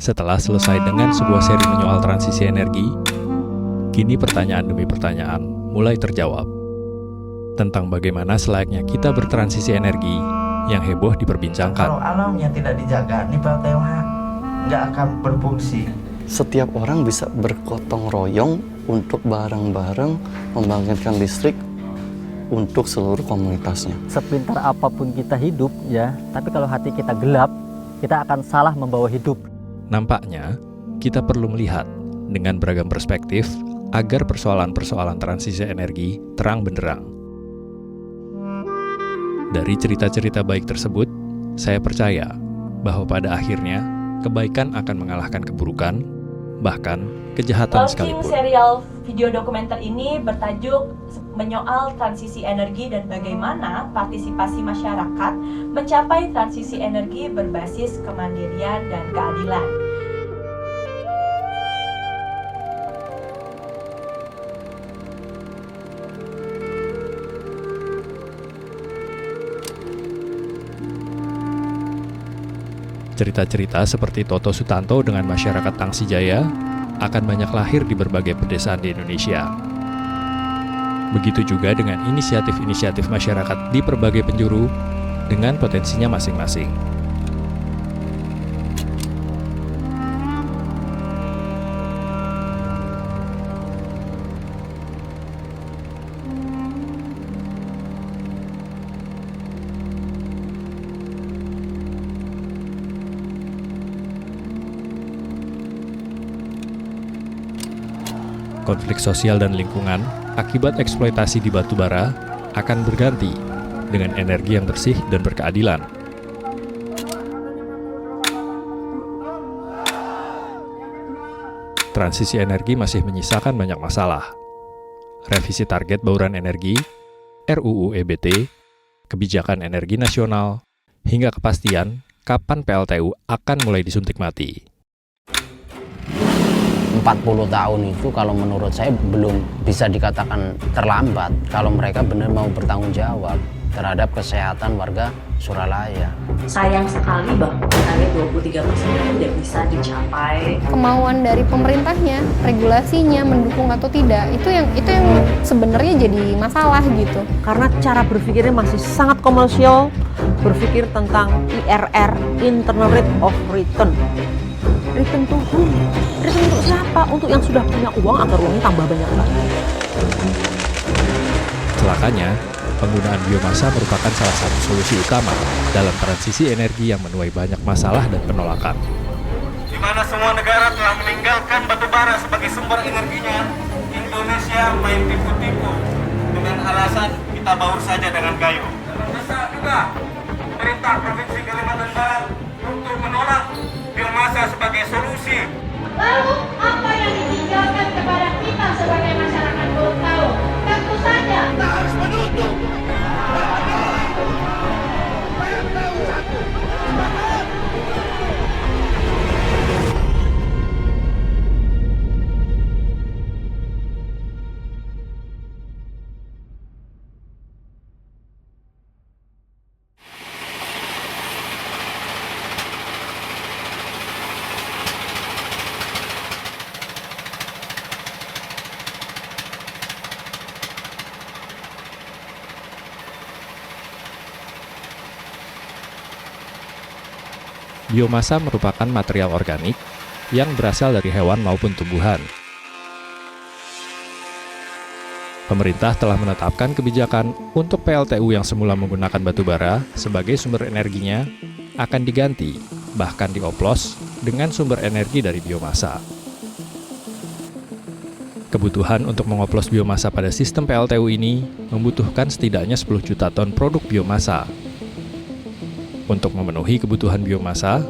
Setelah selesai dengan sebuah seri menyoal transisi energi, kini pertanyaan demi pertanyaan mulai terjawab tentang bagaimana selayaknya kita bertransisi energi yang heboh diperbincangkan. Kalau alamnya tidak dijaga, nih PLTU nggak akan berfungsi. Setiap orang bisa bergotong royong untuk bareng-bareng membangkitkan listrik untuk seluruh komunitasnya. Sepintar apapun kita hidup ya, tapi kalau hati kita gelap, kita akan salah membawa hidup. Nampaknya, kita perlu melihat dengan beragam perspektif agar persoalan-persoalan transisi energi terang benderang. Dari cerita-cerita baik tersebut, saya percaya bahwa pada akhirnya kebaikan akan mengalahkan keburukan, bahkan kejahatan sekalipun. Launching serial video dokumenter ini bertajuk menyoal transisi energi dan bagaimana partisipasi masyarakat mencapai transisi energi berbasis kemandirian dan keadilan. Cerita-cerita seperti Toto Sutanto dengan masyarakat Tangsi Jaya akan banyak lahir di berbagai pedesaan di Indonesia. Begitu juga dengan inisiatif-inisiatif masyarakat di berbagai penjuru dengan potensinya masing-masing. Konflik sosial dan lingkungan akibat eksploitasi di batu bara akan berganti dengan energi yang bersih dan berkeadilan. Transisi energi masih menyisakan banyak masalah. Revisi target bauran energi, RUU EBT, kebijakan energi nasional, hingga kepastian kapan PLTU akan mulai disuntik mati. 40 tahun itu kalau menurut saya belum bisa dikatakan terlambat kalau mereka benar mau bertanggung jawab terhadap kesehatan warga Suralaya. Sayang sekali bahwa target 23% tidak bisa dicapai. Kemauan dari pemerintahnya, regulasinya mendukung atau tidak, itu yang sebenarnya jadi masalah gitu. Karena cara berpikirnya masih sangat komersial, berpikir tentang IRR, Internal Rate of Return. Return to whom? Return untuk siapa? Untuk yang sudah punya uang agar uangnya tambah banyak lagi. Celakanya, penggunaan biomasa merupakan salah satu solusi utama dalam transisi energi yang menuai banyak masalah dan penolakan. Di mana semua negara telah meninggalkan batu bara sebagai sumber energinya, Indonesia main tipu-tipu dengan alasan kita baur saja dengan kayu. Mendesak juga pemerintah Provinsi Kalimantan Barat untuk menolak biomasa sebagai solusi. Lalu apa yang ditinggalkan kepada kita sebagai masyarakat Gorontalo? Tentu saja kita harus menutup. Biomasa merupakan material organik yang berasal dari hewan maupun tumbuhan. Pemerintah telah menetapkan kebijakan untuk PLTU yang semula menggunakan batu bara sebagai sumber energinya akan diganti, bahkan dioplos dengan sumber energi dari biomasa. Kebutuhan untuk mengoplos biomasa pada sistem PLTU ini membutuhkan setidaknya 10 juta ton produk biomasa. Untuk memenuhi kebutuhan biomasa,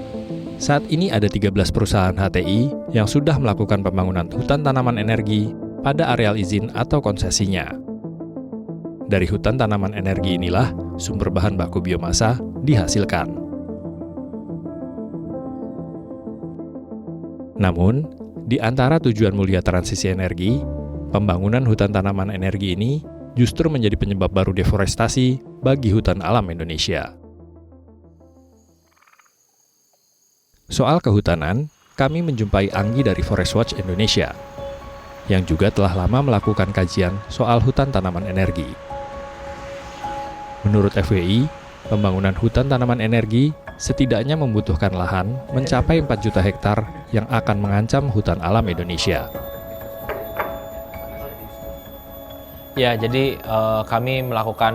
saat ini ada 13 perusahaan HTI yang sudah melakukan pembangunan hutan tanaman energi pada areal izin atau konsesinya. Dari hutan tanaman energi inilah sumber bahan baku biomasa dihasilkan. Namun, di antara tujuan mulia transisi energi, pembangunan hutan tanaman energi ini justru menjadi penyebab baru deforestasi bagi hutan alam Indonesia. Soal kehutanan, kami menjumpai Anggi dari Forest Watch Indonesia, yang juga telah lama melakukan kajian soal hutan tanaman energi. Menurut FWI, pembangunan hutan tanaman energi setidaknya membutuhkan lahan mencapai 4 juta hektar yang akan mengancam hutan alam Indonesia. Ya, jadi kami melakukan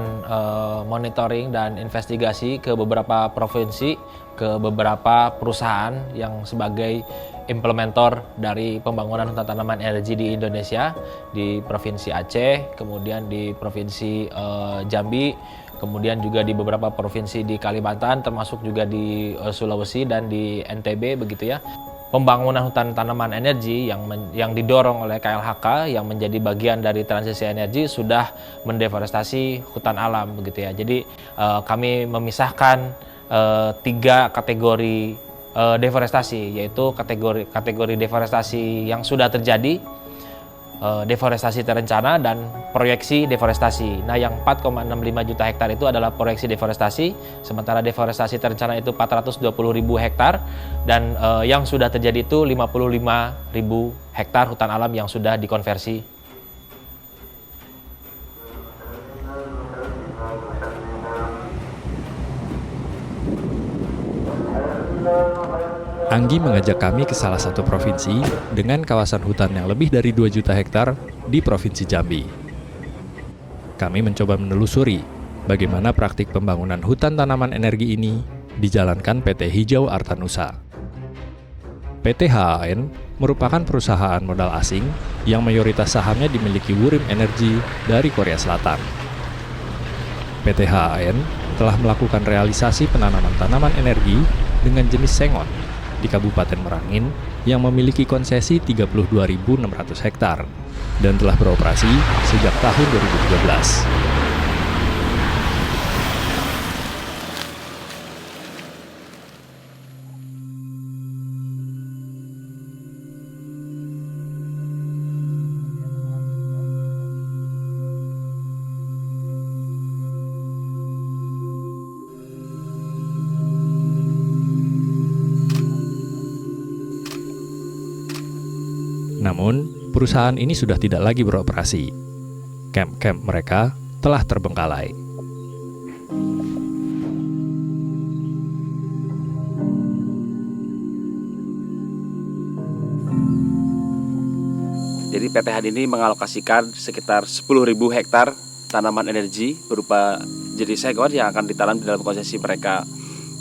monitoring dan investigasi ke beberapa provinsi, ke beberapa perusahaan yang sebagai implementer dari pembangunan hutan tanaman energi di Indonesia, di Provinsi Aceh, kemudian di Provinsi Jambi, kemudian juga di beberapa provinsi di Kalimantan, termasuk juga di Sulawesi dan di NTB begitu ya. Pembangunan hutan tanaman energi yang didorong oleh KLHK yang menjadi bagian dari transisi energi sudah mendeforestasi hutan alam begitu ya. Jadi kami memisahkan 3 kategori deforestasi, yaitu kategori deforestasi yang sudah terjadi, deforestasi terencana, dan proyeksi deforestasi. Nah, yang 4,65 juta hektar itu adalah proyeksi deforestasi, sementara deforestasi terencana itu 420.000 hektar, dan yang sudah terjadi itu 55.000 hektar hutan alam yang sudah dikonversi. Anggi mengajak kami ke salah satu provinsi dengan kawasan hutan yang lebih dari 2 juta hektar di Provinsi Jambi. Kami mencoba menelusuri bagaimana praktik pembangunan hutan tanaman energi ini dijalankan PT Hijau Artanusa. PT HAN merupakan perusahaan modal asing yang mayoritas sahamnya dimiliki Wurim Energy dari Korea Selatan. PT HAN telah melakukan realisasi penanaman tanaman energi dengan jenis sengon di Kabupaten Merangin yang memiliki konsesi 32.600 hektar dan telah beroperasi sejak tahun 2013. Namun, perusahaan ini sudah tidak lagi beroperasi. Camp-camp mereka telah terbengkalai. Jadi PT HAN ini mengalokasikan sekitar 10.000 hektar tanaman energi berupa jenis sengon yang akan ditanam di dalam konsesi mereka.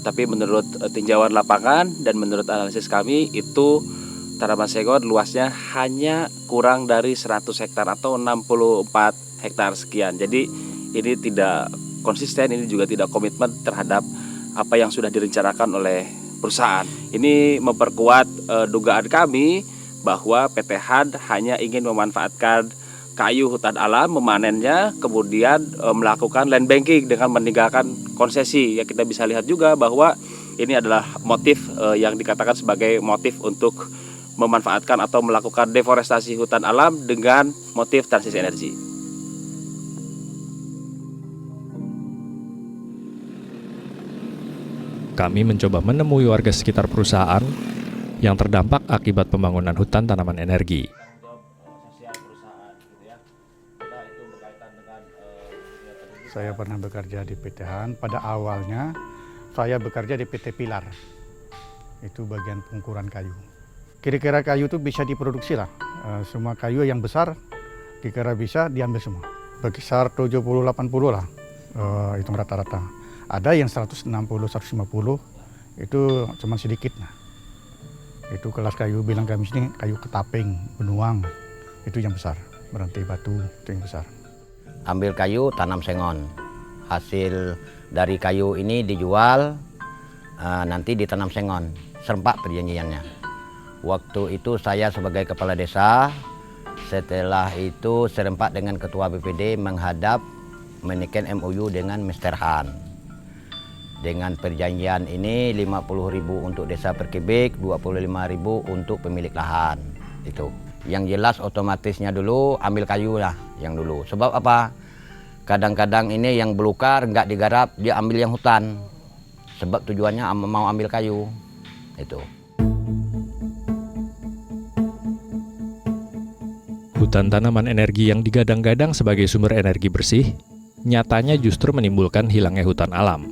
Tapi menurut tinjauan lapangan dan menurut analisis kami itu tanaman sengon luasnya hanya kurang dari 100 hektar atau 64 hektar sekian. Jadi ini tidak konsisten, ini juga tidak komitmen terhadap apa yang sudah direncanakan oleh perusahaan. Ini memperkuat dugaan kami bahwa PT HAN hanya ingin memanfaatkan kayu hutan alam, memanennya, kemudian melakukan land banking dengan meninggalkan konsesi. Ya, kita bisa lihat juga bahwa ini adalah motif yang dikatakan sebagai motif untuk memanfaatkan atau melakukan deforestasi hutan alam dengan motif transisi energi. Kami mencoba menemui warga sekitar perusahaan yang terdampak akibat pembangunan hutan tanaman energi. Saya pernah bekerja di PT HAN. Pada awalnya saya bekerja di PT Pilar. Itu bagian pengukuran kayu. Kira-kira kayu itu bisa diproduksi lah. Semua kayu yang besar kira-kira bisa diambil semua. Berkisar 70-80 lah, itu rata-rata. Ada yang 160-150, itu cuma sedikit. Nah. Itu kelas kayu bilang kami sini kayu ketaping, benuang, itu yang besar. Berantai batu, itu yang besar. Ambil kayu, tanam sengon. Hasil dari kayu ini dijual, nanti ditanam sengon. Serempak perjanjiannya. Waktu itu saya sebagai kepala desa, setelah itu serempak dengan ketua BPD menghadap menekan MOU dengan Mr. HAN. Dengan perjanjian ini 50.000 untuk desa Perkebik, 25.000 untuk pemilik lahan. Itu. Yang jelas otomatisnya dulu ambil kayu lah yang dulu. Sebab apa? Kadang-kadang ini yang belukar nggak digarap, dia ambil yang hutan. Sebab tujuannya mau ambil kayu. Itu. Hutan tanaman energi yang digadang-gadang sebagai sumber energi bersih, nyatanya justru menimbulkan hilangnya hutan alam.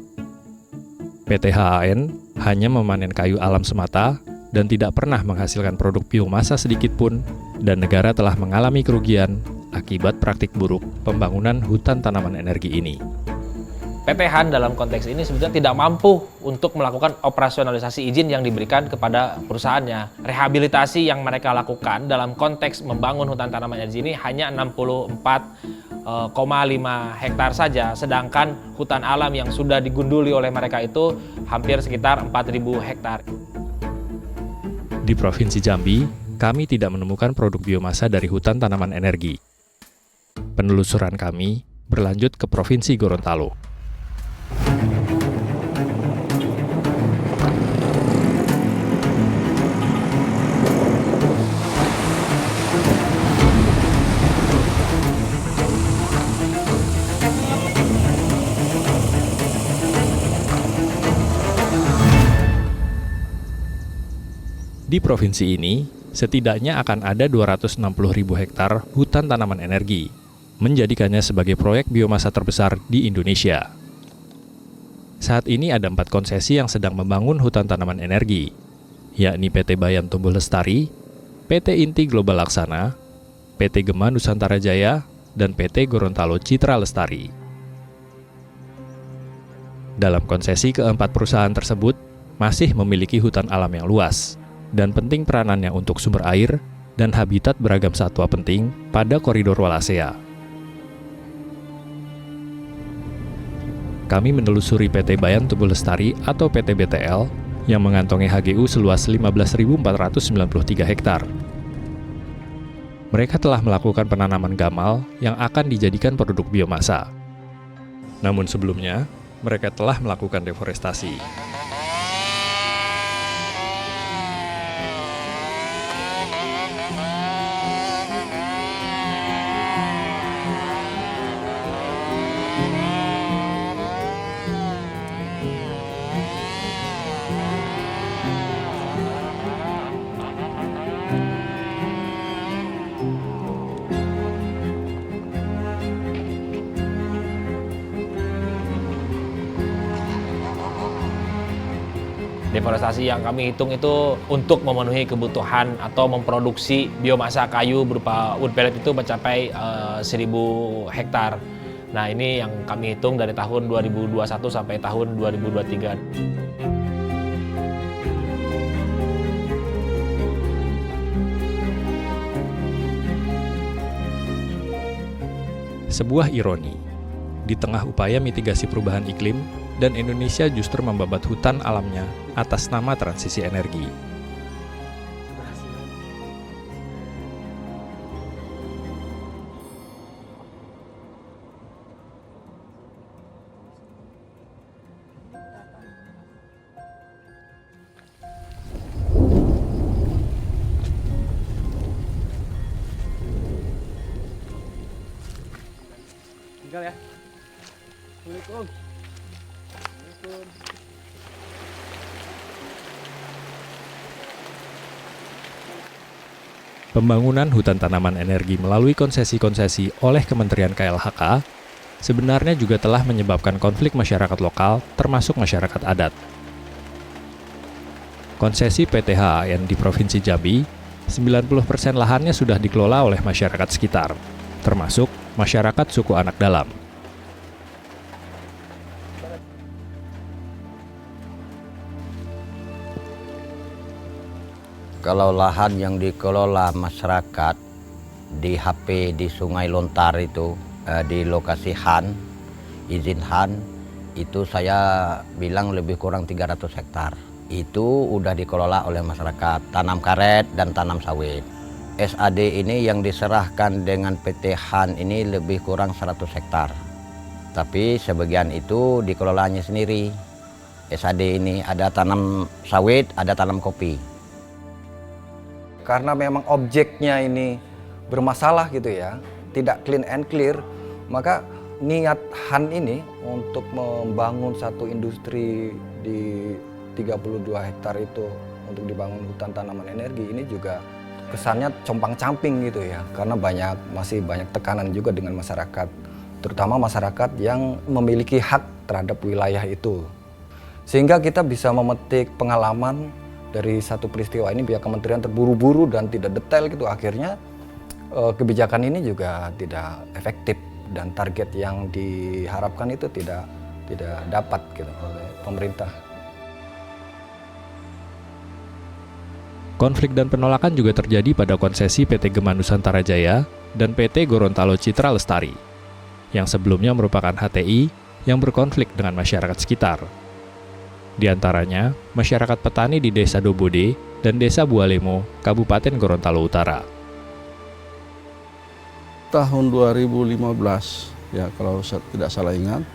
PT HAN hanya memanen kayu alam semata dan tidak pernah menghasilkan produk biomasa sedikit pun, dan negara telah mengalami kerugian akibat praktik buruk pembangunan hutan tanaman energi ini. PT HAN dalam konteks ini sebetulnya tidak mampu untuk melakukan operasionalisasi izin yang diberikan kepada perusahaannya. Rehabilitasi yang mereka lakukan dalam konteks membangun hutan tanaman energi ini hanya 64,5 hektar saja, sedangkan hutan alam yang sudah digunduli oleh mereka itu hampir sekitar 4.000 hektar. Di Provinsi Jambi, kami tidak menemukan produk biomasa dari hutan tanaman energi. Penelusuran kami berlanjut ke Provinsi Gorontalo. Di provinsi ini, setidaknya akan ada 260.000 hektar hutan tanaman energi, menjadikannya sebagai proyek biomasa terbesar di Indonesia. Saat ini ada 4 konsesi yang sedang membangun hutan tanaman energi, yakni PT Bayan Tumbuh Lestari, PT Inti Global Laksana, PT Gema Nusantara Jaya, dan PT Gorontalo Citra Lestari. Dalam konsesi keempat perusahaan tersebut, masih memiliki hutan alam yang luas, dan penting peranannya untuk sumber air dan habitat beragam satwa penting pada koridor Wallacea. Kami menelusuri PT Bayan Tumbuh Lestari atau PT BTL yang mengantongi HGU seluas 15.493 hektar. Mereka telah melakukan penanaman gamal yang akan dijadikan produk biomasa. Namun sebelumnya, mereka telah melakukan deforestasi. Deforestasi yang kami hitung itu untuk memenuhi kebutuhan atau memproduksi biomasa kayu berupa wood pellet itu mencapai 1.000 hektar. Nah, ini yang kami hitung dari tahun 2021 sampai tahun 2023. Sebuah ironi, di tengah upaya mitigasi perubahan iklim, dan Indonesia justru membabat hutan alamnya atas nama transisi energi. Tinggal ya. Assalamualaikum. Pembangunan hutan tanaman energi melalui konsesi-konsesi oleh Kementerian KLHK sebenarnya juga telah menyebabkan konflik masyarakat lokal, termasuk masyarakat adat. Konsesi PT HAN di Provinsi Jambi, 90% lahannya sudah dikelola oleh masyarakat sekitar, termasuk masyarakat suku Anak Dalam. Kalau lahan yang dikelola masyarakat di HP di Sungai Lontar itu, di lokasi HAN, izin HAN, itu saya bilang lebih kurang 300 hektar. Itu udah dikelola oleh masyarakat, tanam karet dan tanam sawit. SAD ini yang diserahkan dengan PT HAN ini lebih kurang 100 hektar. Tapi sebagian itu dikelolanya sendiri. SAD ini ada tanam sawit, ada tanam kopi. Karena memang objeknya ini bermasalah gitu ya, tidak clean and clear, maka niat HAN ini untuk membangun satu industri di 32 hektar itu untuk dibangun hutan tanaman energi ini juga kesannya compang-camping gitu ya, karena masih banyak tekanan juga dengan masyarakat, terutama masyarakat yang memiliki hak terhadap wilayah itu. Sehingga kita bisa memetik pengalaman dari satu peristiwa ini, pihak kementerian terburu-buru dan tidak detail gitu, akhirnya kebijakan ini juga tidak efektif dan target yang diharapkan itu tidak dapat gitu oleh pemerintah. Konflik dan penolakan juga terjadi pada konsesi PT Gema Nusantara Jaya dan PT Gorontalo Citra Lestari, yang sebelumnya merupakan HTI yang berkonflik dengan masyarakat sekitar. Di antaranya, masyarakat petani di Desa Dobode dan Desa Bualemo, Kabupaten Gorontalo Utara. Tahun 2015, ya kalau saya tidak salah ingat,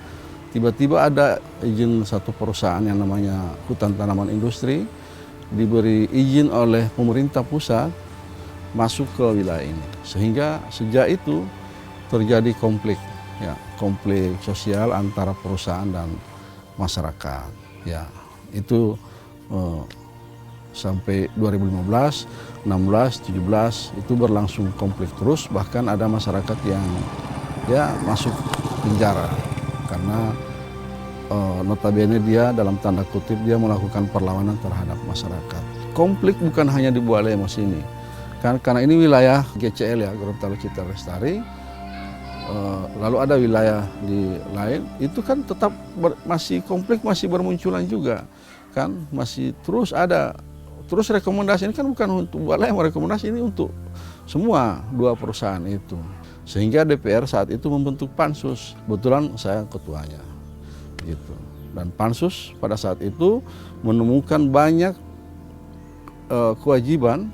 tiba-tiba ada izin satu perusahaan yang namanya Hutan Tanaman Industri, diberi izin oleh pemerintah pusat masuk ke wilayah ini. Sehingga sejak itu terjadi konflik sosial antara perusahaan dan masyarakat. Ya, itu sampai 2015, 16, 17 itu berlangsung konflik terus, bahkan ada masyarakat yang masuk penjara karena notabene dia dalam tanda kutip dia melakukan perlawanan terhadap masyarakat. Konflik bukan hanya di Bualemo sini, karena ini wilayah GCL ya, Gorontalo Citra Lestari. Lalu ada wilayah di lain itu kan tetap masih konflik, masih bermunculan juga kan, masih terus ada. Terus rekomendasi ini kan bukan untuk Bualemo, rekomendasi ini untuk semua dua perusahaan itu. Sehingga DPR saat itu membentuk pansus, kebetulan saya ketuanya. Gitu. Dan pansus pada saat itu menemukan banyak kewajiban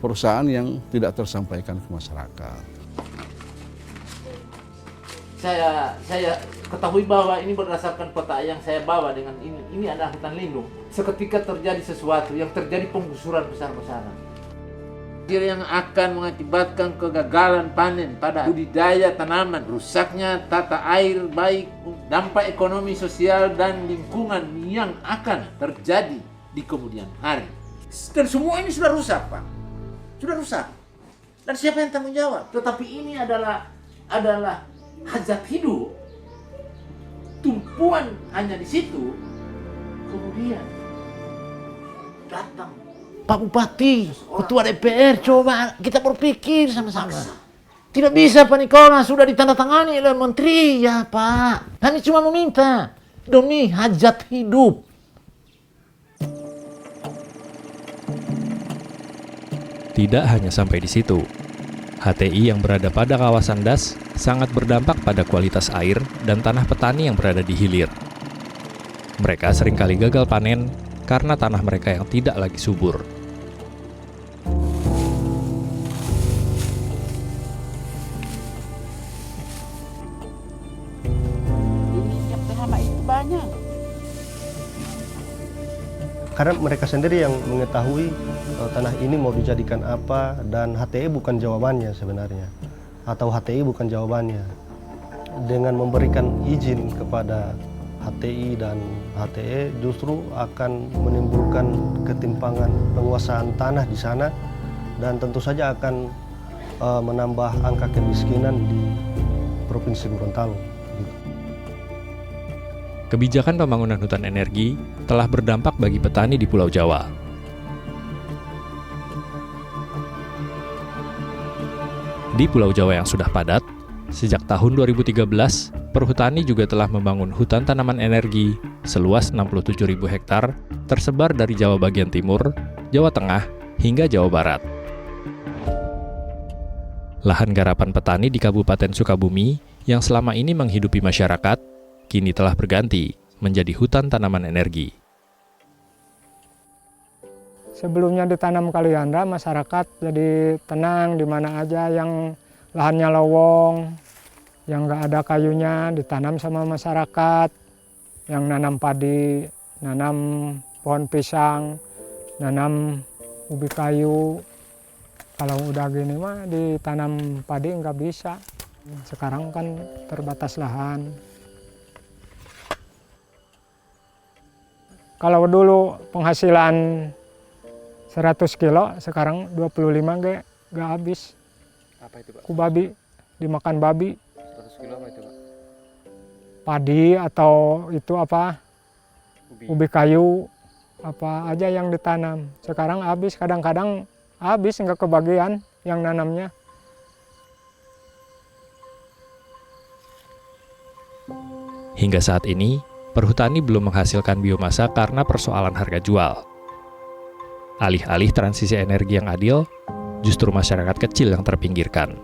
perusahaan yang tidak tersampaikan ke masyarakat. Saya ketahui bahwa ini berdasarkan peta yang saya bawa dengan ini adalah hutan lindung. Seketika terjadi sesuatu yang terjadi penggusuran besar-besaran yang akan mengakibatkan kegagalan panen pada budidaya tanaman, rusaknya tata air baik, dampak ekonomi sosial dan lingkungan yang akan terjadi di kemudian hari. Dan semua ini sudah rusak, Pak. Sudah rusak. Dan siapa yang tanggung jawab? Tetapi ini adalah hajat hidup. Tumpuan hanya di situ. Kemudian datang Pak Bupati, Ketua DPR, coba kita berpikir sama-sama. Tidak bisa Pak Nikola, sudah ditandatangani oleh Menteri, ya Pak. Kami cuma meminta demi hajat hidup. Tidak hanya sampai di situ. HTI yang berada pada kawasan das sangat berdampak pada kualitas air dan tanah petani yang berada di hilir. Mereka seringkali gagal panen karena tanah mereka yang tidak lagi subur. Karena mereka sendiri yang mengetahui tanah ini mau dijadikan apa, dan HTI bukan jawabannya sebenarnya, atau HTI bukan jawabannya. Dengan memberikan izin kepada HTI dan HTE justru akan menimbulkan ketimpangan penguasaan tanah di sana, dan tentu saja akan menambah angka kemiskinan di Provinsi Gorontalo. Kebijakan pembangunan hutan energi telah berdampak bagi petani di Pulau Jawa. Di Pulau Jawa yang sudah padat, sejak tahun 2013, Perhutani juga telah membangun hutan tanaman energi seluas 67.000 hektar tersebar dari Jawa bagian timur, Jawa Tengah, hingga Jawa Barat. Lahan garapan petani di Kabupaten Sukabumi yang selama ini menghidupi masyarakat, kini telah berganti menjadi hutan tanaman energi. Sebelumnya ditanam kaliandra, masyarakat jadi tenang di mana aja yang lahannya lowong, yang nggak ada kayunya ditanam sama masyarakat, yang nanam padi, nanam pohon pisang, nanam ubi kayu. Kalau udah gini mah ditanam padi nggak bisa. Sekarang kan terbatas lahan. Kalau dulu penghasilan 100 kilo, sekarang 25 gak habis. Apa itu, Pak? Ku babi, dimakan babi. 100 kilo apa itu, Pak? Padi atau itu apa? Ubi kayu, apa aja yang ditanam. Sekarang habis, kadang-kadang habis nggak kebagian yang nanamnya. Hingga saat ini, perhutani belum menghasilkan biomasa karena persoalan harga jual. Alih-alih transisi energi yang adil, justru masyarakat kecil yang terpinggirkan.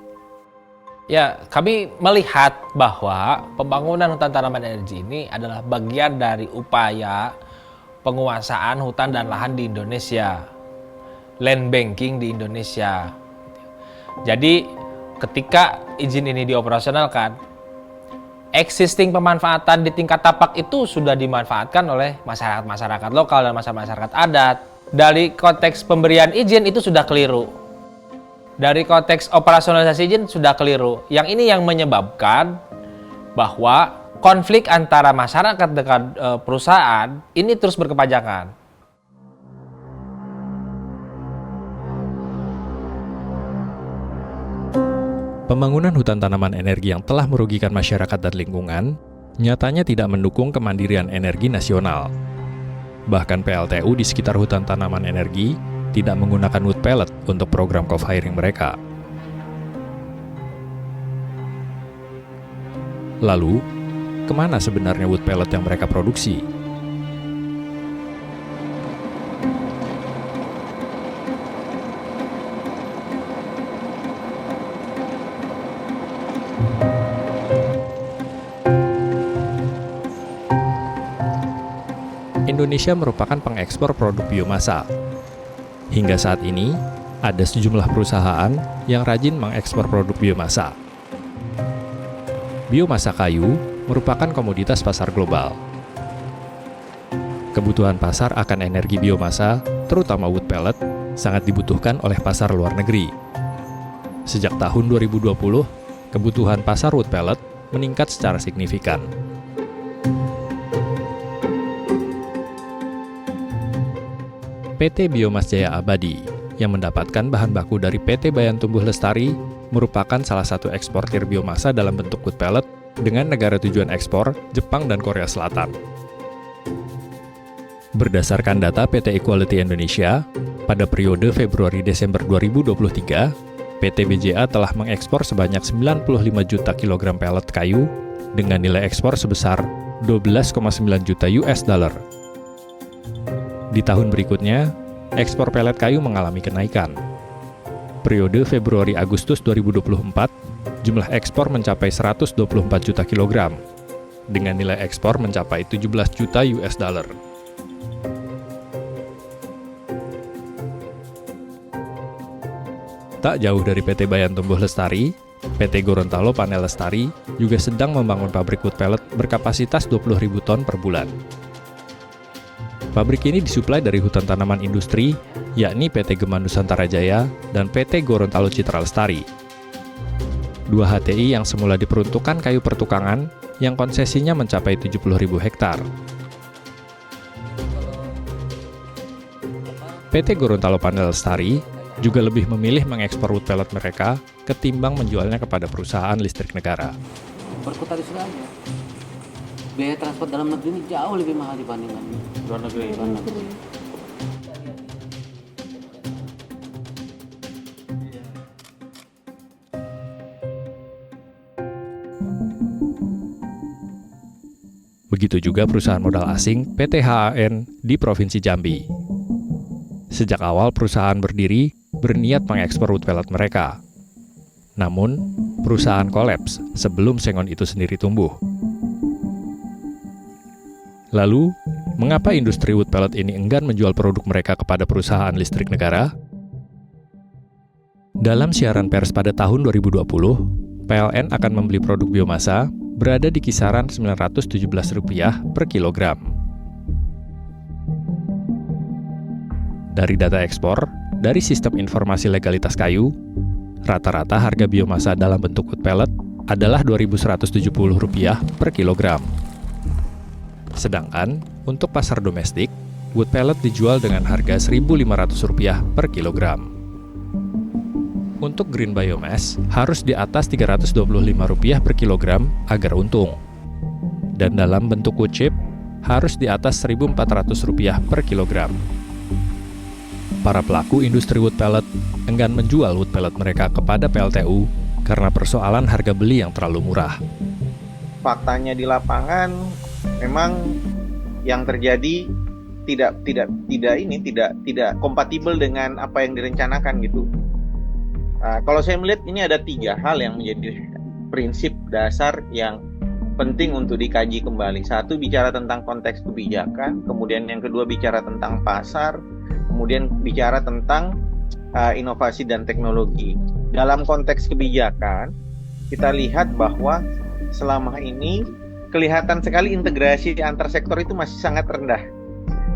Ya, kami melihat bahwa pembangunan hutan tanaman energi ini adalah bagian dari upaya penguasaan hutan dan lahan di Indonesia, land banking di Indonesia. Jadi, ketika izin ini dioperasionalkan, existing pemanfaatan di tingkat tapak itu sudah dimanfaatkan oleh masyarakat lokal dan masyarakat adat. Dari konteks pemberian izin itu sudah keliru. Dari konteks operasionalisasi izin sudah keliru. Yang ini yang menyebabkan bahwa konflik antara masyarakat dengan perusahaan ini terus berkepanjangan. Pembangunan hutan tanaman energi yang telah merugikan masyarakat dan lingkungan nyatanya tidak mendukung kemandirian energi nasional. Bahkan PLTU di sekitar hutan tanaman energi tidak menggunakan wood pellet untuk program co-firing mereka. Lalu, kemana sebenarnya wood pellet yang mereka produksi? Indonesia merupakan pengekspor produk biomasa. Hingga saat ini, ada sejumlah perusahaan yang rajin mengekspor produk biomasa. Biomasa kayu merupakan komoditas pasar global. Kebutuhan pasar akan energi biomasa, terutama wood pellet, sangat dibutuhkan oleh pasar luar negeri. Sejak tahun 2020, kebutuhan pasar wood pellet meningkat secara signifikan. PT Biomas Jaya Abadi yang mendapatkan bahan baku dari PT Bayan Tumbuh Lestari merupakan salah satu eksportir biomasa dalam bentuk wood pellet dengan negara tujuan ekspor Jepang dan Korea Selatan. Berdasarkan data PT Equality Indonesia, pada periode Februari-Desember 2023, PT BJA telah mengekspor sebanyak 95 juta kilogram pellet kayu dengan nilai ekspor sebesar 12,9 juta US dollar. Di tahun berikutnya, ekspor pelet kayu mengalami kenaikan. Periode Februari-Agustus 2024, jumlah ekspor mencapai 124 juta kilogram, dengan nilai ekspor mencapai 17 juta US dollar. Tak jauh dari PT Bayan Tumbuh Lestari, PT Gorontalo Panel Lestari juga sedang membangun pabrik wood pellet berkapasitas 20.000 ton per bulan. Pabrik ini disuplai dari hutan tanaman industri, yakni PT Gema Nusantara Jaya dan PT Gorontalo Citra Lestari. Dua HTI yang semula diperuntukkan kayu pertukangan yang konsesinya mencapai 70.000 hektar. PT Gorontalo Panel Lestari juga lebih memilih mengekspor wood pellet mereka ketimbang menjualnya kepada perusahaan listrik negara. Berkota di Surabaya, biaya transport dalam negeri ini jauh lebih mahal dibandingkan luar negeri. Begitu juga perusahaan modal asing PT HAN di Provinsi Jambi. Sejak awal perusahaan berdiri, berniat mengekspor wood pellet mereka. Namun, perusahaan kolaps sebelum sengon itu sendiri tumbuh. Lalu, mengapa industri wood pellet ini enggan menjual produk mereka kepada perusahaan listrik negara? Dalam siaran pers pada tahun 2020, PLN akan membeli produk biomasa berada di kisaran Rp917 per kilogram. Dari data ekspor, dari sistem informasi legalitas kayu, rata-rata harga biomasa dalam bentuk wood pellet adalah Rp2.170 per kilogram. Sedangkan untuk pasar domestik, wood pellet dijual dengan harga Rp1.500 per kilogram. Untuk green biomass harus di atas Rp325 per kilogram agar untung. Dan dalam bentuk wood chip harus di atas Rp1.400 per kilogram. Para pelaku industri wood pellet enggan menjual wood pellet mereka kepada PLTU karena persoalan harga beli yang terlalu murah. Faktanya di lapangan memang yang terjadi tidak kompatibel dengan apa yang direncanakan gitu. Kalau saya melihat ini ada 3 hal yang menjadi prinsip dasar yang penting untuk dikaji kembali. Satu, bicara tentang konteks kebijakan, kemudian yang kedua bicara tentang pasar, kemudian bicara tentang inovasi dan teknologi. Dalam konteks kebijakan, kita lihat bahwa selama ini kelihatan sekali integrasi antar sektor itu masih sangat rendah.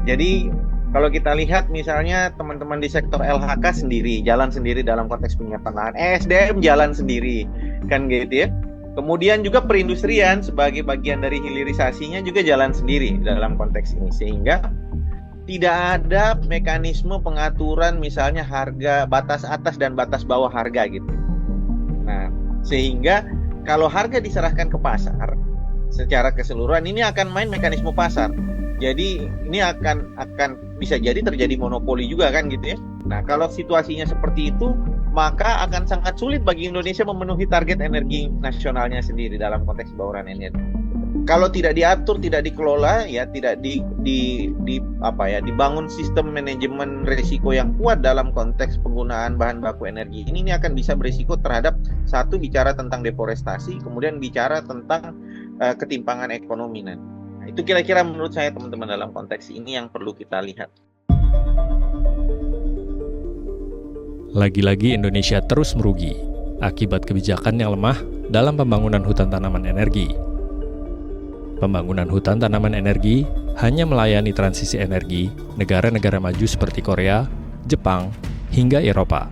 Jadi kalau kita lihat misalnya teman-teman di sektor LHK sendiri, jalan sendiri dalam konteks penyiapan lahan, ESDM jalan sendiri, kan gitu ya. Kemudian juga perindustrian sebagai bagian dari hilirisasinya juga jalan sendiri dalam konteks ini. Sehingga tidak ada mekanisme pengaturan misalnya harga batas atas dan batas bawah harga gitu. Nah, sehingga kalau harga diserahkan ke pasar secara keseluruhan ini akan main mekanisme pasar. Jadi ini akan bisa jadi terjadi monopoli juga kan gitu ya. Nah, kalau situasinya seperti itu, maka akan sangat sulit bagi Indonesia memenuhi target energi nasionalnya sendiri dalam konteks bauran energi. Kalau tidak diatur, tidak dikelola, ya tidak dibangun sistem manajemen risiko yang kuat dalam konteks penggunaan bahan baku energi ini akan bisa berisiko terhadap satu bicara tentang deforestasi, kemudian bicara tentang ketimpangan ekonomi nanti. Nah, itu kira-kira menurut saya teman-teman dalam konteks ini yang perlu kita lihat. Lagi-lagi Indonesia terus merugi akibat kebijakan yang lemah dalam pembangunan hutan tanaman energi. Pembangunan hutan tanaman energi hanya melayani transisi energi negara-negara maju seperti Korea, Jepang, hingga Eropa.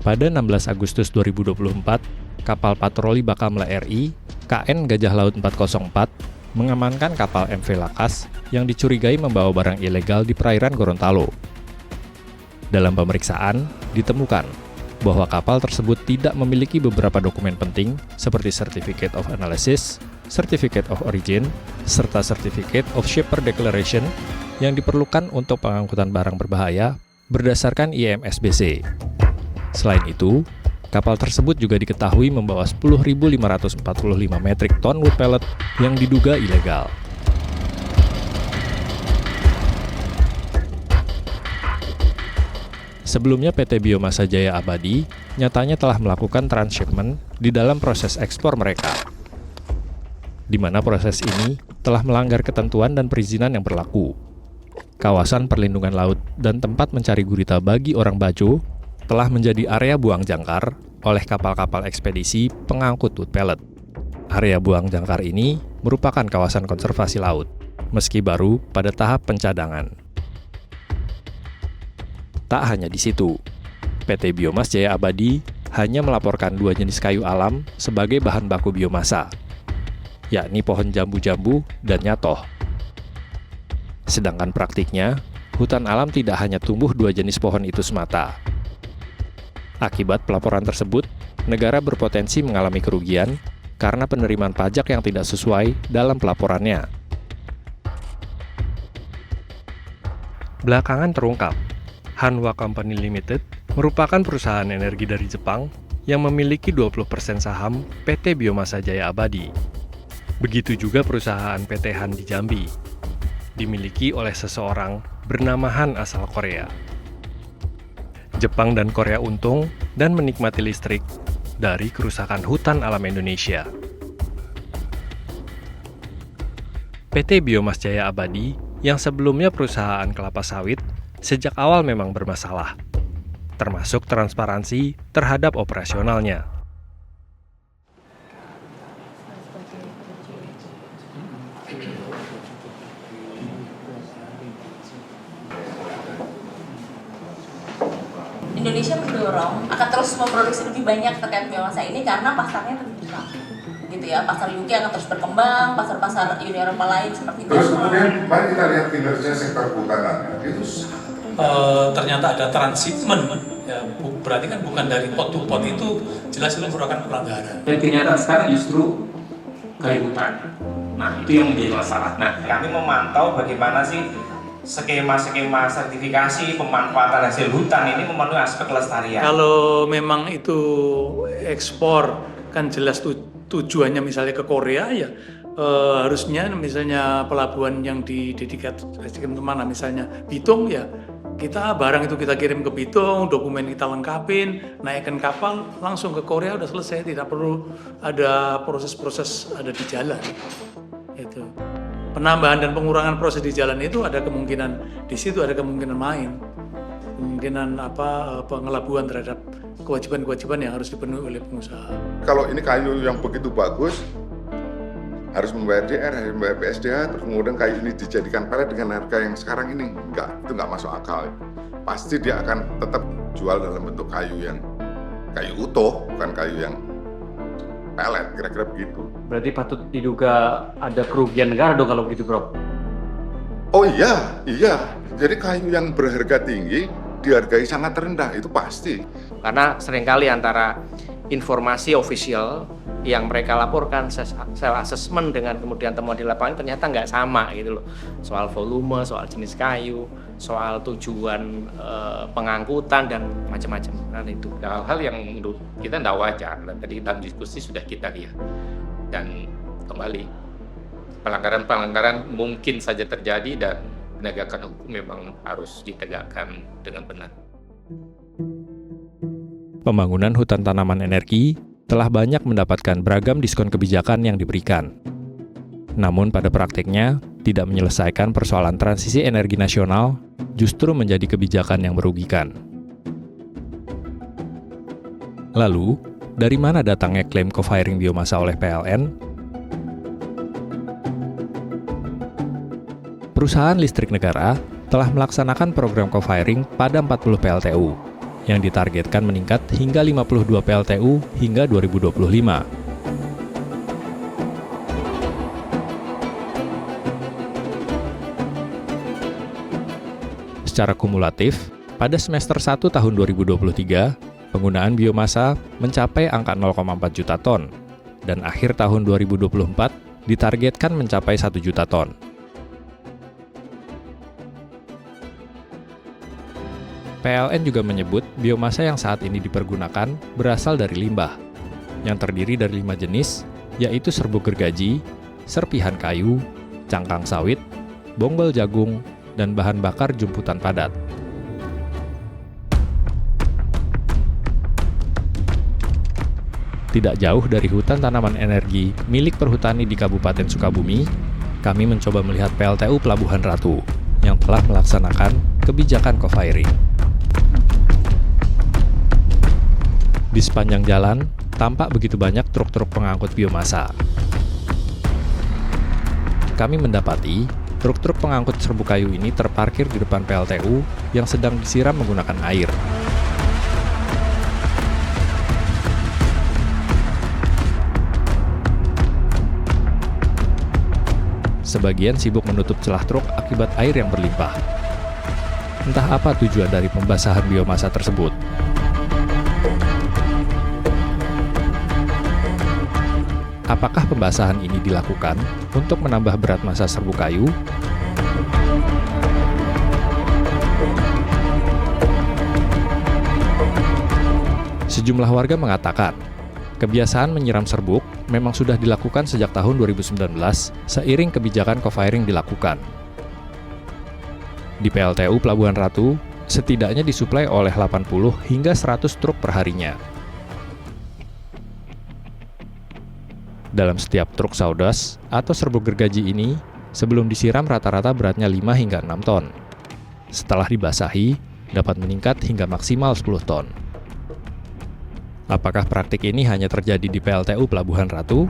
Pada 16 Agustus 2024, kapal patroli Bakamla RI, KN Gajah Laut 404, mengamankan kapal MV Lakas yang dicurigai membawa barang ilegal di perairan Gorontalo. Dalam pemeriksaan, ditemukan bahwa kapal tersebut tidak memiliki beberapa dokumen penting seperti Certificate of Analysis, Certificate of Origin, serta Certificate of Shipper Declaration yang diperlukan untuk pengangkutan barang berbahaya berdasarkan IMSBC. Selain itu, kapal tersebut juga diketahui membawa 10.545 metrik ton wood pellet yang diduga ilegal. Sebelumnya PT Biomasa Jaya Abadi nyatanya telah melakukan transshipment di dalam proses ekspor mereka, di mana proses ini telah melanggar ketentuan dan perizinan yang berlaku. Kawasan perlindungan laut dan tempat mencari gurita bagi orang Bajo telah menjadi area buang jangkar oleh kapal-kapal ekspedisi pengangkut wood pellet. Area buang jangkar ini merupakan kawasan konservasi laut, meski baru pada tahap pencadangan. Tak hanya di situ, PT Biomas Jaya Abadi hanya melaporkan 2 jenis kayu alam sebagai bahan baku biomasa, yakni pohon jambu-jambu dan nyatoh. Sedangkan praktiknya, hutan alam tidak hanya tumbuh 2 jenis pohon itu semata. Akibat pelaporan tersebut, negara berpotensi mengalami kerugian karena penerimaan pajak yang tidak sesuai dalam pelaporannya. Belakangan terungkap, Hanwha Company Limited merupakan perusahaan energi dari Jepang yang memiliki 20% saham PT Biomasa Jaya Abadi. Begitu juga perusahaan PT Han di Jambi, dimiliki oleh seseorang bernama Han asal Korea. Jepang dan Korea untung dan menikmati listrik dari kerusakan hutan alam Indonesia. PT Biomas Jaya Abadi yang sebelumnya perusahaan kelapa sawit sejak awal memang bermasalah, termasuk transparansi terhadap operasionalnya. Indonesia mendorong akan terus memproduksi lebih banyak terkait biomasa ini karena pasarnya terbuka, gitu ya. Pasar UK akan terus berkembang, pasar-pasar Uni Eropa lain seperti itu. Terus kemudian mari kita lihat kinerja sektor kehutanan, itu ternyata ada transitmen, ya, berarti kan bukan dari pot to pot, itu jelas merupakan pelanggaran. Dan kenyataan sekarang justru kayu hutan. Nah, itu yang menjadi masalah. Nah, kami memantau bagaimana sih skema-skema sertifikasi pemanfaatan hasil hutan ini memenuhi aspek kelestarian. Kalau memang itu ekspor, kan jelas tujuannya misalnya ke Korea, ya harusnya misalnya pelabuhan yang didedikasikan kemana, misalnya Bitung, ya kita barang itu kita kirim ke Bitung, dokumen kita lengkapin, naikkan kapal, langsung ke Korea, udah selesai, tidak perlu ada proses-proses ada di jalan. Itu penambahan dan pengurangan proses di jalan itu ada kemungkinan, di situ ada kemungkinan main, kemungkinan pengelabuan terhadap kewajiban-kewajiban yang harus dipenuhi oleh pengusaha. kalau ini kayu yang begitu bagus, harus membayar DR, harus membayar PSDH, terus kemudian kayu ini dijadikan pelet dengan harga yang sekarang ini, itu nggak masuk akal. Pasti dia akan tetap jual dalam bentuk kayu utuh, bukan kayu yang pelet, kira-kira begitu. Berarti patut diduga ada kerugian negara dong kalau begitu, Bro? Oh iya. Jadi kayu yang berharga tinggi dihargai sangat rendah, itu pasti. Karena seringkali antara informasi official yang mereka laporkan self assessment dengan kemudian temuan di lapangan ternyata nggak sama gitu loh, soal volume, soal jenis kayu, soal tujuan pengangkutan dan macam-macam. Nah itu hal-hal yang menurut kita tidak wajar, dan tadi dalam diskusi sudah kita lihat. Dan kembali pelanggaran-pelanggaran mungkin saja terjadi dan penegakan hukum memang harus ditegakkan dengan benar. Pembangunan hutan tanaman energi telah banyak mendapatkan beragam diskon kebijakan yang diberikan. Namun pada praktiknya, tidak menyelesaikan persoalan transisi energi nasional, justru menjadi kebijakan yang merugikan. Lalu, dari mana datangnya klaim co-firing biomasa oleh PLN? Perusahaan listrik negara telah melaksanakan program co-firing pada 40 PLTU, yang ditargetkan meningkat hingga 52 PLTU hingga 2025. Secara kumulatif, pada semester 1 tahun 2023, penggunaan biomasa mencapai angka 0,4 juta ton, dan akhir tahun 2024 ditargetkan mencapai 1 juta ton. PLN juga menyebut biomasa yang saat ini dipergunakan berasal dari limbah, yang terdiri dari 5 jenis, yaitu serbuk gergaji, serpihan kayu, cangkang sawit, bonggol jagung, dan bahan bakar jumputan padat. Tidak jauh dari hutan tanaman energi milik perhutani di Kabupaten Sukabumi, kami mencoba melihat PLTU Pelabuhan Ratu yang telah melaksanakan kebijakan co-firing. Di sepanjang jalan, tampak begitu banyak truk-truk pengangkut biomasa. Kami mendapati, truk-truk pengangkut serbuk kayu ini terparkir di depan PLTU yang sedang disiram menggunakan air. Sebagian sibuk menutup celah truk akibat air yang berlimpah. Entah apa tujuan dari pembasahan biomasa tersebut. Apakah pembasahan ini dilakukan untuk menambah berat massa serbuk kayu? Sejumlah warga mengatakan, kebiasaan menyiram serbuk memang sudah dilakukan sejak tahun 2019 seiring kebijakan co-firing dilakukan. Di PLTU Pelabuhan Ratu, setidaknya disuplai oleh 80 hingga 100 truk perharinya. Dalam setiap truk sawdust atau serbuk gergaji ini, sebelum disiram rata-rata beratnya 5 hingga 6 ton. Setelah dibasahi, dapat meningkat hingga maksimal 10 ton. Apakah praktik ini hanya terjadi di PLTU Pelabuhan Ratu?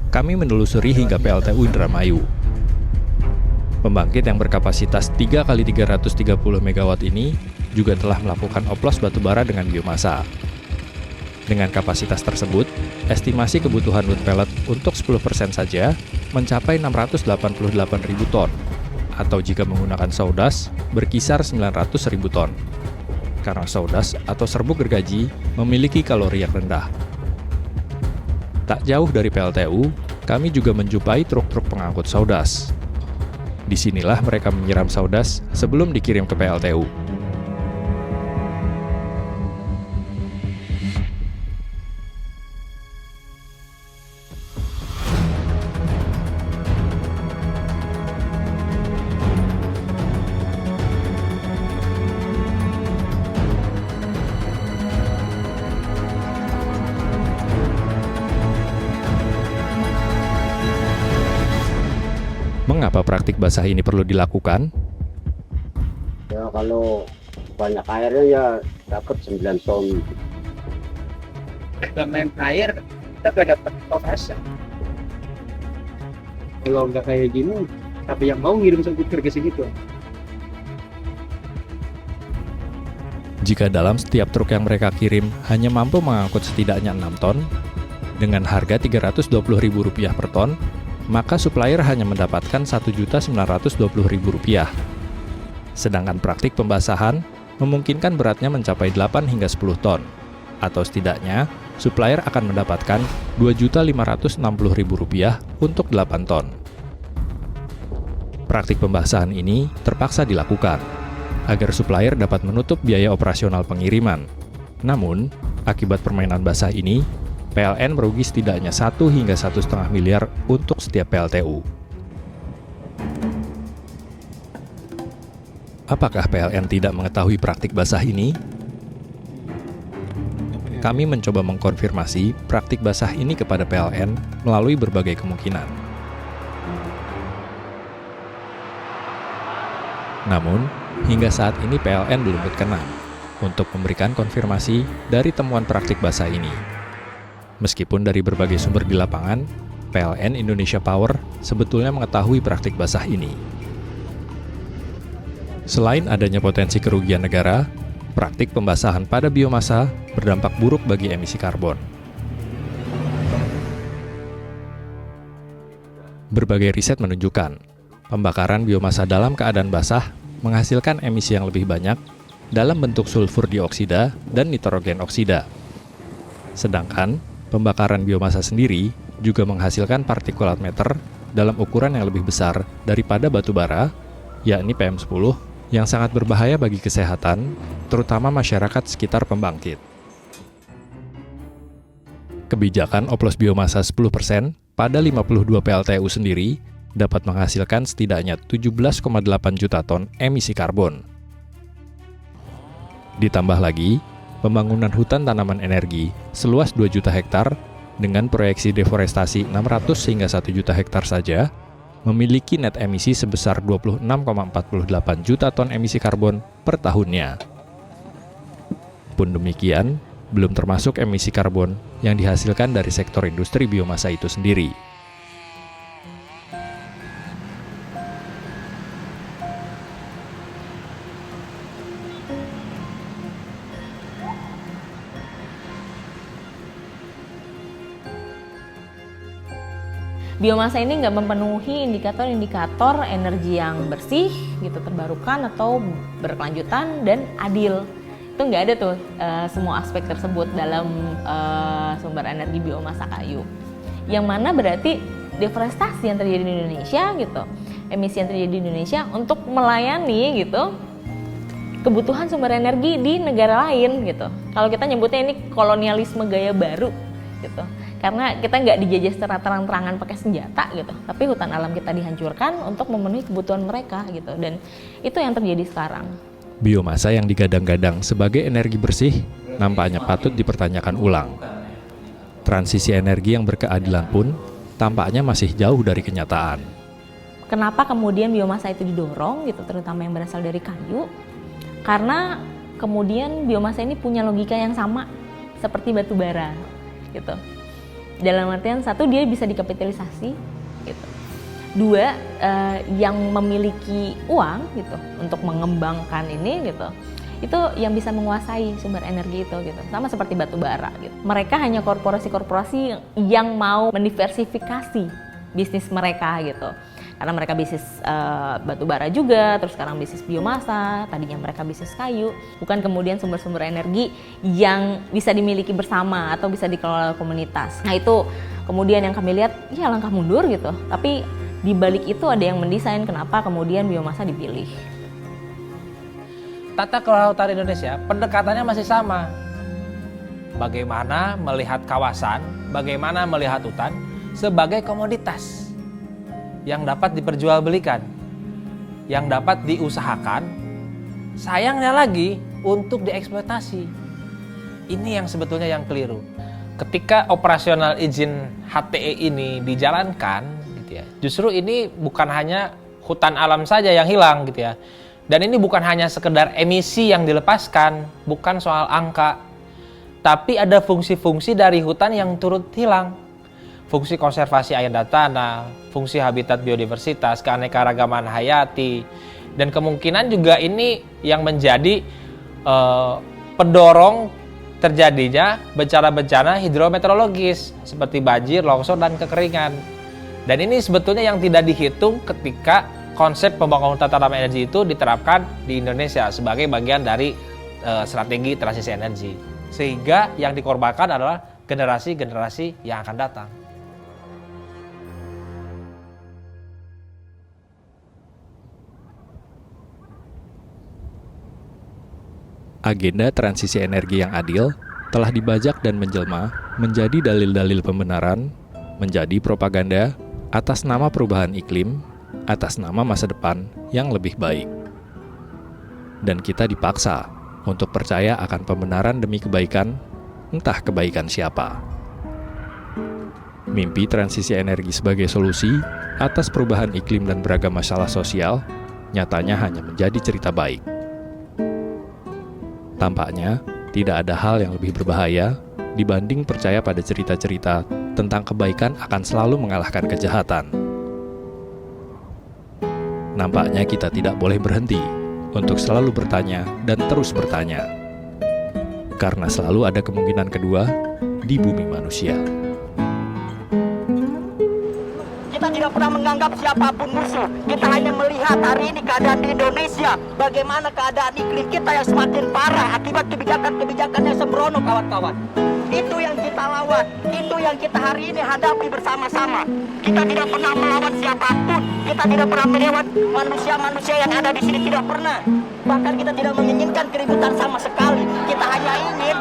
Kami menelusuri hingga PLTU Indramayu. Pembangkit yang berkapasitas 3 kali 330 MW ini juga telah melakukan oplos batubara dengan biomasa. Dengan kapasitas tersebut, estimasi kebutuhan wood pellet untuk 10% saja mencapai 688.000 ton, atau jika menggunakan sawdust berkisar 900.000 ton. Karena sawdust atau serbuk gergaji memiliki kalori yang rendah. Tak jauh dari PLTU, kami juga menjumpai truk-truk pengangkut sawdust. Disinilah mereka menyiram sawdust sebelum dikirim ke PLTU. Mengapa praktik basah ini perlu dilakukan? Ya kalau banyak airnya ya dapat 9 ton. Main air kita gak dapat profesor. Kalau nggak kayak gini, tapi yang mau ngirim komputer ke segitu. Jika dalam setiap truk yang mereka kirim hanya mampu mengangkut setidaknya 6 ton, dengan harga Rp320.000 per ton, maka supplier hanya mendapatkan Rp1.920.000. Sedangkan praktik pembasahan memungkinkan beratnya mencapai 8 hingga 10 ton, atau setidaknya supplier akan mendapatkan Rp2.560.000 untuk 8 ton. Praktik pembasahan ini terpaksa dilakukan agar supplier dapat menutup biaya operasional pengiriman. Namun, akibat permainan basah ini, PLN merugi setidaknya 1 hingga 1,5 miliar untuk setiap PLTU. Apakah PLN tidak mengetahui praktik basah ini? Kami mencoba mengkonfirmasi praktik basah ini kepada PLN melalui berbagai kemungkinan. Namun, hingga saat ini PLN belum berkenan untuk memberikan konfirmasi dari temuan praktik basah ini. Meskipun dari berbagai sumber di lapangan, PLN Indonesia Power sebetulnya mengetahui praktik basah ini. Selain adanya potensi kerugian negara, praktik pembasahan pada biomasa berdampak buruk bagi emisi karbon. Berbagai riset menunjukkan, pembakaran biomasa dalam keadaan basah menghasilkan emisi yang lebih banyak dalam bentuk sulfur dioksida dan nitrogen oksida. Sedangkan, pembakaran biomasa sendiri juga menghasilkan partikulat matter dalam ukuran yang lebih besar daripada batu bara, yakni PM10, yang sangat berbahaya bagi kesehatan, terutama masyarakat sekitar pembangkit. Kebijakan oplos biomasa 10% pada 52 PLTU sendiri dapat menghasilkan setidaknya 17,8 juta ton emisi karbon. Ditambah lagi, pembangunan hutan tanaman energi seluas 2 juta hektar dengan proyeksi deforestasi 600 hingga 1 juta hektar saja memiliki net emisi sebesar 26,48 juta ton emisi karbon per tahunnya. Pun demikian, belum termasuk emisi karbon yang dihasilkan dari sektor industri biomasa itu sendiri. Biomasa ini nggak memenuhi indikator-indikator energi yang bersih, gitu, terbarukan atau berkelanjutan dan adil. Itu nggak ada tuh semua aspek tersebut dalam sumber energi biomasa kayu. Yang mana berarti deforestasi yang terjadi di Indonesia, gitu, emisi yang terjadi di Indonesia untuk melayani gitu kebutuhan sumber energi di negara lain, gitu. Kalau kita nyebutnya ini kolonialisme gaya baru, gitu. Karena kita nggak dijajah secara terang-terangan pakai senjata gitu, tapi hutan alam kita dihancurkan untuk memenuhi kebutuhan mereka gitu, dan itu yang terjadi sekarang. Biomasa yang digadang-gadang sebagai energi bersih nampaknya patut dipertanyakan ulang. Transisi energi yang berkeadilan pun tampaknya masih jauh dari kenyataan. Kenapa kemudian biomasa itu didorong gitu, terutama yang berasal dari kayu? Karena kemudian biomasa ini punya logika yang sama seperti batu bara gitu. Dalam artian, satu, dia bisa dikapitalisasi gitu. Dua, yang memiliki uang gitu untuk mengembangkan ini gitu, itu yang bisa menguasai sumber energi itu gitu. Sama seperti batu bara gitu. Mereka hanya korporasi-korporasi yang mau mendiversifikasi bisnis mereka gitu. Karena mereka bisnis batu bara juga, terus sekarang bisnis biomasa, tadinya mereka bisnis kayu, bukan kemudian sumber-sumber energi yang bisa dimiliki bersama atau bisa dikelola komunitas. Nah itu kemudian yang kami lihat, ya langkah mundur gitu. Tapi di balik itu ada yang mendesain kenapa kemudian biomasa dipilih. Tata kelola hutan Indonesia pendekatannya masih sama. Bagaimana melihat kawasan, bagaimana melihat hutan sebagai komoditas yang dapat diperjualbelikan, yang dapat diusahakan, sayangnya lagi untuk dieksploitasi. Ini yang sebetulnya yang keliru. Ketika operasional izin HTE ini dijalankan, justru ini bukan hanya hutan alam saja yang hilang gitu ya. Dan ini bukan hanya sekedar emisi yang dilepaskan, bukan soal angka. Tapi ada fungsi-fungsi dari hutan yang turut hilang. Fungsi konservasi air dan tanah, fungsi habitat biodiversitas, keanekaragaman hayati. Dan kemungkinan juga ini yang menjadi pendorong terjadinya bencana-bencana hidrometeorologis seperti banjir, longsor, dan kekeringan. Dan ini sebetulnya yang tidak dihitung ketika konsep pembangunan tata kelola energi itu diterapkan di Indonesia sebagai bagian dari strategi transisi energi. Sehingga yang dikorbankan adalah generasi-generasi yang akan datang. Agenda transisi energi yang adil telah dibajak dan menjelma menjadi dalil-dalil pembenaran, menjadi propaganda atas nama perubahan iklim, atas nama masa depan yang lebih baik. Dan kita dipaksa untuk percaya akan pembenaran demi kebaikan, entah kebaikan siapa. Mimpi transisi energi sebagai solusi atas perubahan iklim dan beragam masalah sosial nyatanya hanya menjadi cerita baik. Tampaknya tidak ada hal yang lebih berbahaya dibanding percaya pada cerita-cerita tentang kebaikan akan selalu mengalahkan kejahatan. Nampaknya kita tidak boleh berhenti untuk selalu bertanya dan terus bertanya. Karena selalu ada kemungkinan kedua di bumi manusia. Kita tidak pernah menganggap siapapun musuh. Kita hanya melihat hari ini keadaan di Indonesia. Bagaimana keadaan iklim kita yang semakin parah akibat kebijakan-kebijakan yang sembrono, kawan-kawan. Itu yang kita lawan, itu yang kita hari ini hadapi bersama-sama. Kita tidak pernah melawan siapapun, kita tidak pernah melawan manusia-manusia yang ada di sini, tidak pernah. Bahkan kita tidak menginginkan keributan sama sekali. Kita hanya ingin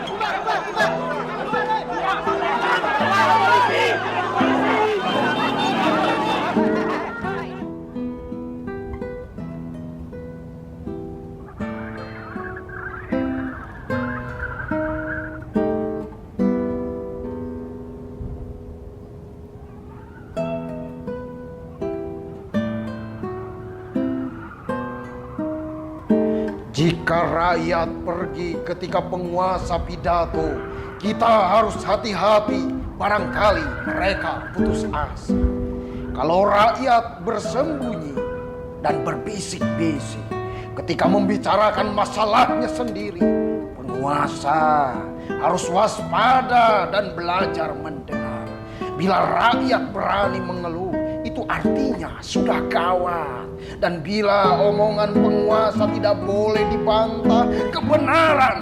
jika rakyat pergi ketika penguasa pidato, kita harus hati-hati, barangkali mereka putus asa. Kalau rakyat bersembunyi dan berbisik-bisik ketika membicarakan masalahnya sendiri, penguasa harus waspada dan belajar mendengar. Bila rakyat berani mengeluh, itu artinya sudah gawat. Dan bila omongan penguasa tidak boleh dibantah, kebenaran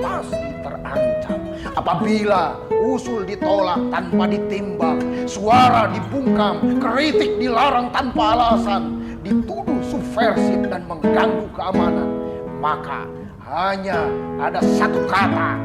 pasti terancam. Apabila usul ditolak tanpa ditimbang, suara dibungkam, kritik dilarang tanpa alasan, dituduh subversif dan mengganggu keamanan, maka hanya ada satu kata